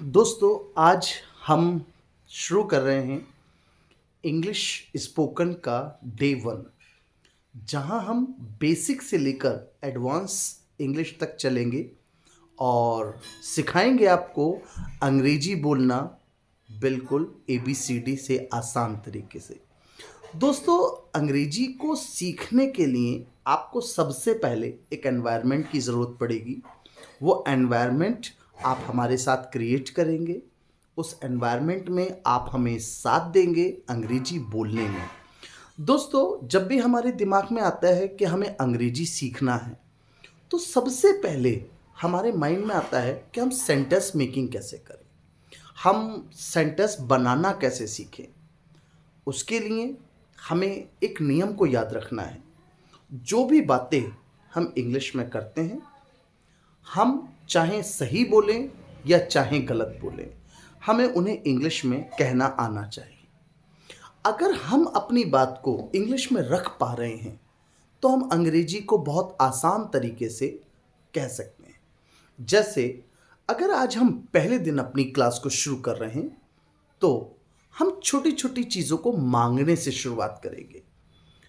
दोस्तों, आज हम शुरू कर रहे हैं इंग्लिश स्पोकन का डे 1, जहां हम बेसिक से लेकर एडवांस इंग्लिश तक चलेंगे और सिखाएंगे आपको अंग्रेजी बोलना बिल्कुल ABCD से आसान तरीके से। दोस्तों, अंग्रेजी को सीखने के लिए आपको सबसे पहले एक एनवायरनमेंट की ज़रूरत पड़ेगी। वो एनवायरनमेंट आप हमारे साथ क्रिएट करेंगे। उस एनवायरनमेंट में आप हमें साथ देंगे अंग्रेजी बोलने में। दोस्तों, जब भी हमारे दिमाग में आता है कि हमें अंग्रेजी सीखना है, तो सबसे पहले हमारे माइंड में आता है कि हम सेंटेंस मेकिंग कैसे करें, हम सेंटेंस बनाना कैसे सीखें। उसके लिए हमें एक नियम को याद रखना है। जो भी बातें हम इंग्लिश में करते हैं, हम चाहे सही बोलें या चाहे गलत बोलें, हमें उन्हें इंग्लिश में कहना आना चाहिए। अगर हम अपनी बात को इंग्लिश में रख पा रहे हैं, तो हम अंग्रेजी को बहुत आसान तरीके से कह सकते हैं। जैसे अगर आज हम पहले दिन अपनी क्लास को शुरू कर रहे हैं, तो हम छोटी छोटी चीज़ों को मांगने से शुरुआत करेंगे।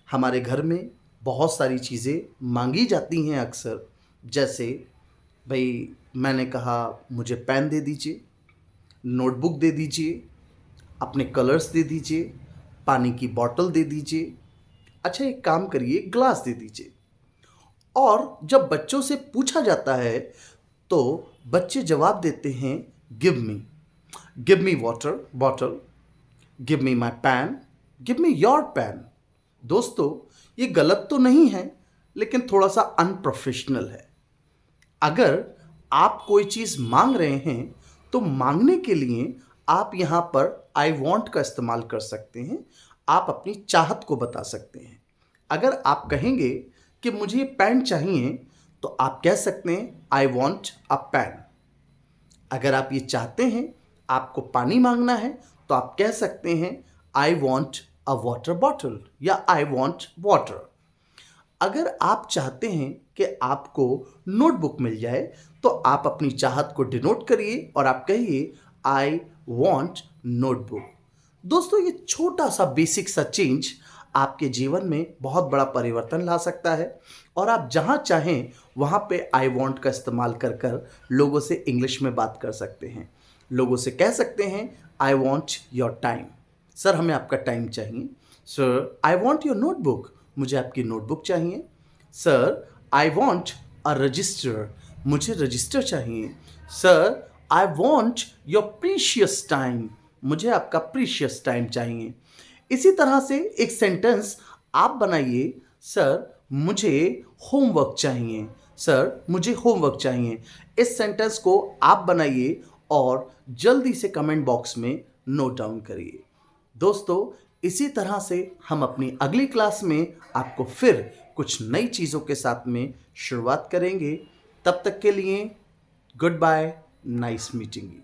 हमारे घर में बहुत सारी चीज़ें मांगी जाती हैं अक्सर। जैसे भाई, मैंने कहा मुझे पेन दे दीजिए, नोटबुक दे दीजिए, अपने कलर्स दे दीजिए, पानी की बोतल दे दीजिए, अच्छा एक काम करिए ग्लास दे दीजिए। और जब बच्चों से पूछा जाता है, तो बच्चे जवाब देते हैं give me water bottle, give me my pen, give me your pen. दोस्तों, ये गलत तो नहीं है, लेकिन थोड़ा सा अनप्रोफेशनल है। अगर आप कोई चीज़ मांग रहे हैं, तो मांगने के लिए आप यहाँ पर आई वॉन्ट का इस्तेमाल कर सकते हैं। आप अपनी चाहत को बता सकते हैं। अगर आप कहेंगे कि मुझे ये पेन चाहिए, तो आप कह सकते हैं आई वॉन्ट अ पेन। अगर आप ये चाहते हैं, आपको पानी मांगना है, तो आप कह सकते हैं I want a water bottle या आई वॉन्ट वाटर। अगर आप चाहते हैं कि आपको नोटबुक मिल जाए, तो आप अपनी चाहत को डिनोट करिए और आप कहिए आई वॉन्ट नोटबुक। दोस्तों, ये छोटा सा बेसिक सा चेंज आपके जीवन में बहुत बड़ा परिवर्तन ला सकता है और आप जहाँ चाहें वहाँ पे आई वॉन्ट का इस्तेमाल कर कर लोगों से इंग्लिश में बात कर सकते हैं। लोगों से कह सकते हैं I want your time, sir हमें आपका टाइम चाहिए। Sir I want your notebook, मुझे आपकी नोटबुक चाहिए। Sir I want a resistor, मुझे रजिस्टर चाहिए। Sir I want your precious time, मुझे आपका प्रीशियस टाइम चाहिए। इसी तरह से एक सेंटेंस आप बनाइए, सर मुझे होमवर्क चाहिए, सर मुझे होमवर्क चाहिए। इस सेंटेंस को आप बनाइए और जल्दी से कमेंट बॉक्स में नोट डाउन करिए। दोस्तों, इसी तरह से हम अपनी अगली क्लास में आपको फिर कुछ नई चीज़ों के साथ में शुरुआत करेंगे। तब तक के लिए goodbye, nice meeting you.